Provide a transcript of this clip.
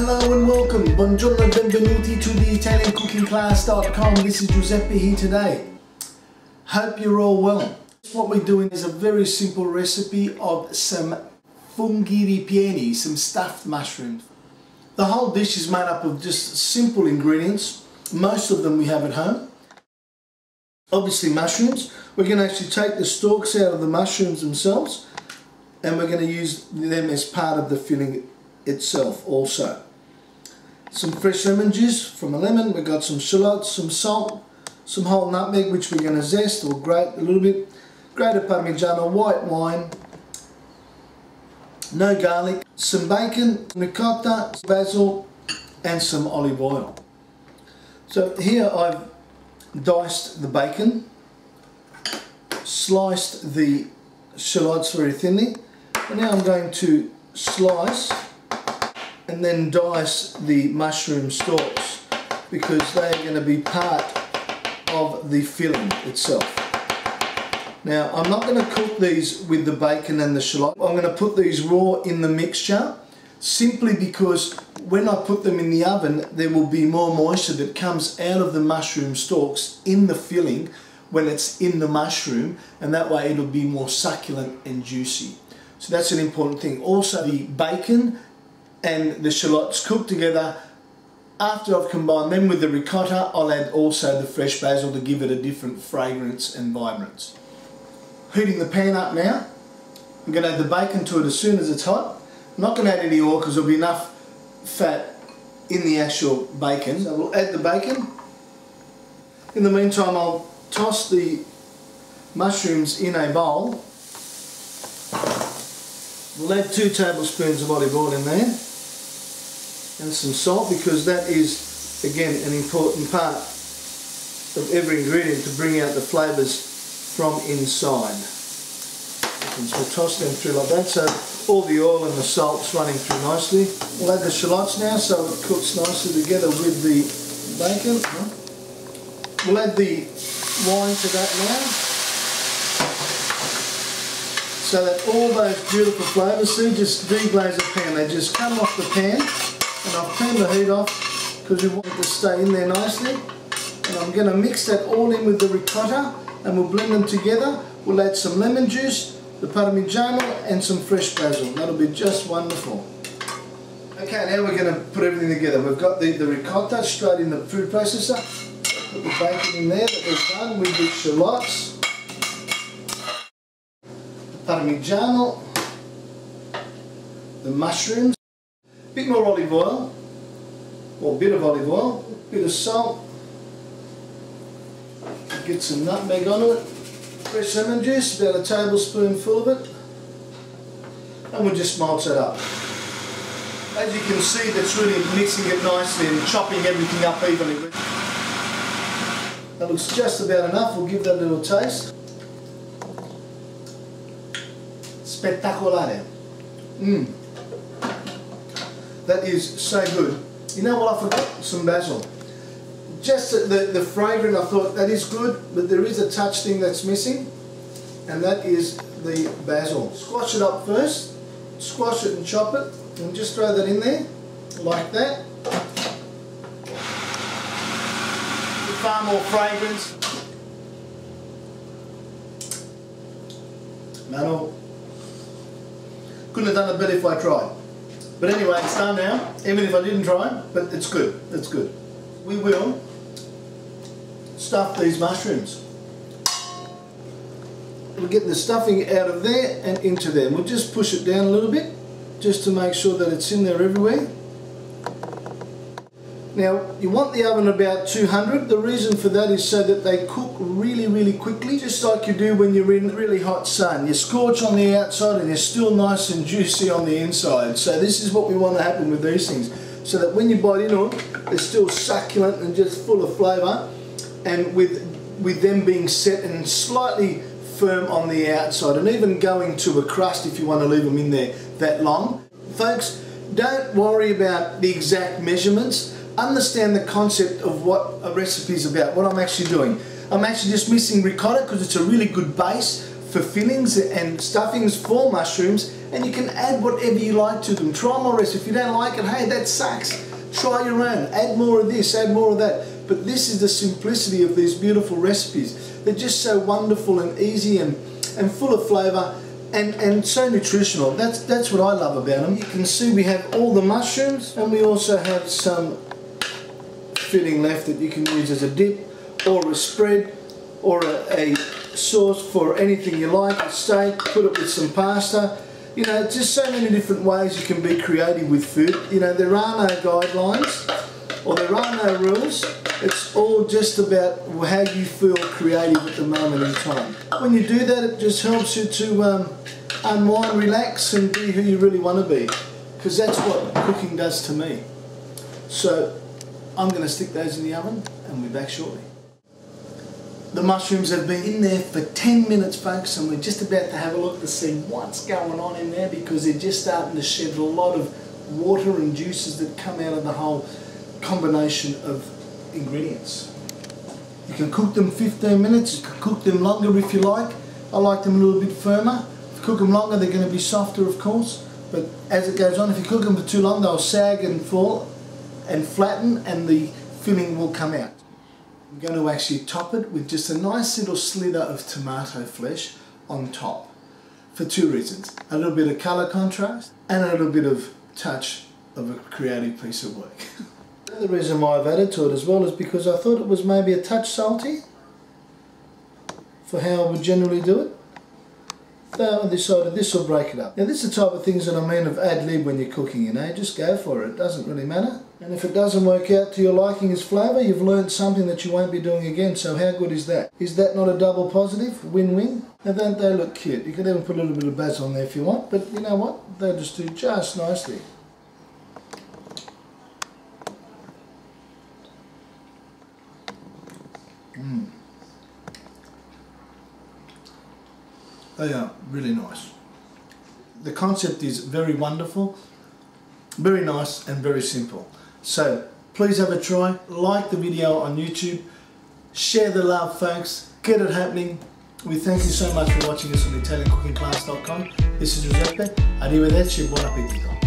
Hello and welcome, buongiorno e benvenuti to the ItalianCookingClass.com. This is Giuseppe here today. Hope you're all well. What we're doing is a very simple recipe of some Funghi Ripieni, some stuffed mushrooms. The whole dish is made up of just simple ingredients. Most of them we have at home. Obviously mushrooms. We're going to actually take the stalks out of the mushrooms themselves and we're going to use them as part of the filling itself also. Some fresh lemon juice from a lemon, we've got some shallots, some salt, some whole nutmeg which we're going to zest or grate a little bit, grated parmesan, white wine, no garlic, some bacon, ricotta, basil and some olive oil. So here I've diced the bacon, sliced the shallots very thinly, and now I'm going to slice and then dice the mushroom stalks because they are going to be part of the filling itself. Now I'm not going to cook these with the bacon and the shallot. I'm going to put these raw in the mixture simply because when I put them in the oven there will be more moisture that comes out of the mushroom stalks in the filling when it's in the mushroom, and that way it'll be more succulent and juicy. So that's an important thing. Also the bacon and the shallots cooked together. After I've combined them with the ricotta, I'll add also the fresh basil to give it a different fragrance and vibrance. Heating the pan up now. I'm going to add the bacon to it as soon as it's hot. I'm not going to add any oil because there'll be enough fat in the actual bacon. So we'll add the bacon. In the meantime, I'll toss the mushrooms in a bowl. We'll add 2 tablespoons of olive oil in there and some salt because that is again an important part of every ingredient to bring out the flavours from inside. And so we'll toss them through like that so all the oil and the salt's running through nicely. We'll add the shallots now so it cooks nicely together with the bacon. We'll add the wine to that now, so that all those beautiful flavours, see, just deglaze the pan, they just come off the pan, and I've turned the heat off because we want it to stay in there nicely. And I'm going to mix that all in with the ricotta and we'll blend them together. We'll add some lemon juice, the parmigiano and some fresh basil. That'll be just wonderful. Okay, now we're going to put everything together. We've got the ricotta straight in the food processor. Put the bacon in there that we've done with the shallots, the parmigiano, the mushrooms, a bit more olive oil, or a bit of olive oil, a bit of salt, get some nutmeg on it, fresh lemon juice, about a tablespoonful of it, and we'll just malt it up. As you can see, that's really mixing it nicely and chopping everything up evenly. That looks just about enough. We'll give that a little taste. Spettacolare. That is so good. You know what I forgot? Some basil. Just the fragrance, I thought that is good, but there is a touch thing that's missing, and that is the basil. Squash it up first. Squash it and chop it, and just throw that in there, like that. Far more fragrance. Mano, couldn't have done it better if I tried. But anyway, it's done now, even if I didn't try, but it's good, it's good. We will stuff these mushrooms. We'll get the stuffing out of there and into there. We'll just push it down a little bit, just to make sure that it's in there everywhere. Now, you want the oven about 200. The reason for that is so that they cook really, really quickly, just like you do when you're in really hot sun. You scorch on the outside and you're still nice and juicy on the inside. So this is what we want to happen with these things, so that when you bite into them, they're still succulent and just full of flavour, and with them being set and slightly firm on the outside, and even going to a crust if you want to leave them in there that long. Folks, don't worry about the exact measurements. Understand the concept of what a recipe is about, what I'm actually doing. I'm actually just mixing ricotta because it's a really good base for fillings and stuffings for mushrooms, and you can add whatever you like to them. Try my recipe. If you don't like it, hey, that sucks. Try your own. Add more of this, add more of that. But this is the simplicity of these beautiful recipes. They're just so wonderful and easy and full of flavour and so nutritional. That's what I love about them. You can see we have all the mushrooms, and we also have some filling left that you can use as a dip or a spread or a sauce for anything you like, a steak, put it with some pasta. You know, just so many different ways you can be creative with food. You know, there are no guidelines or there are no rules. It's all just about how you feel creative at the moment in time. When you do that, it just helps you to unwind, relax and be who you really want to be, because that's what cooking does to me. So I'm going to stick those in the oven and we'll be back shortly. The mushrooms have been in there for 10 minutes, folks, and we're just about to have a look to see what's going on in there, because they're just starting to shed a lot of water and juices that come out of the whole combination of ingredients. You can cook them 15 minutes, you can cook them longer if you like. I like them a little bit firmer. If you cook them longer, they're going to be softer, of course, but as it goes on, if you cook them for too long, they'll sag and fall and flatten and the filling will come out. I'm going to actually top it with just a nice little slither of tomato flesh on top for two reasons. A little bit of colour contrast and a little bit of touch of a creative piece of work. The reason why I've added to it as well is because I thought it was maybe a touch salty for how I would generally do it. So I decided this will break it up. Now this is the type of things that I mean of ad-lib when you're cooking, you know, just go for it. It doesn't really matter. And if it doesn't work out to your liking as flavour, you've learned something that you won't be doing again, so how good is that? Is that not a double positive? Win-win? Now don't they look cute? You can even put a little bit of basil on there if you want, but you know what? They'll just do just nicely. They are really nice. The concept is very wonderful, very nice and very simple. So please have a try, like the video on YouTube, share the love folks, get it happening. We thank you so much for watching us on ItalianCookingClass.com. This is Giuseppe, arrivederci e buon appetito.